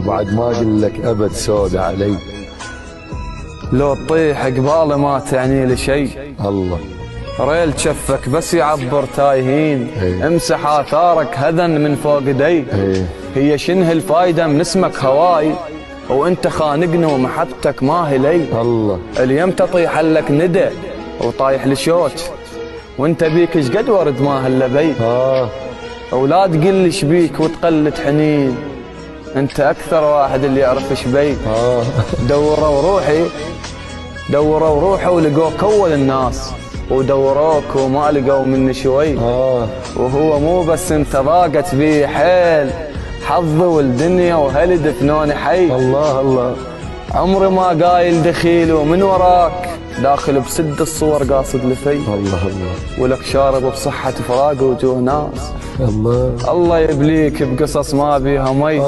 بعد ما اقول لك ابد سود علي. لو تطيح قبالي ما تعني لي شيء. الله. ريل شفك بس يعبر تايهين. امسح اثارك هذن من فوق دي. هي شنه الفايدة من اسمك هواي وانت خانقني ومحبتك ما هي لي. الله. اليوم تطيح لك ندى وطايح لشوت وانت بيك ايش قد ورد ما هلا بي. ولا تقل لي شبيك وتقلد حنين، انت اكثر واحد اللي يعرف ايش بي. دوروا روحي ولقوك اول الناس، ودوروك وما لقوا مني شوي. وهو مو بس انت ضاقت بي حيل، حظي والدنيا وهلي دفنوني حي. الله الله. عمري ما قايل دخيل ومن وراك داخل بسد الصور قاصد لفي. الله الله. ولك شارب بصحة فراق وجوه ناس. الله الله يبليك بقصص ما بيها مي.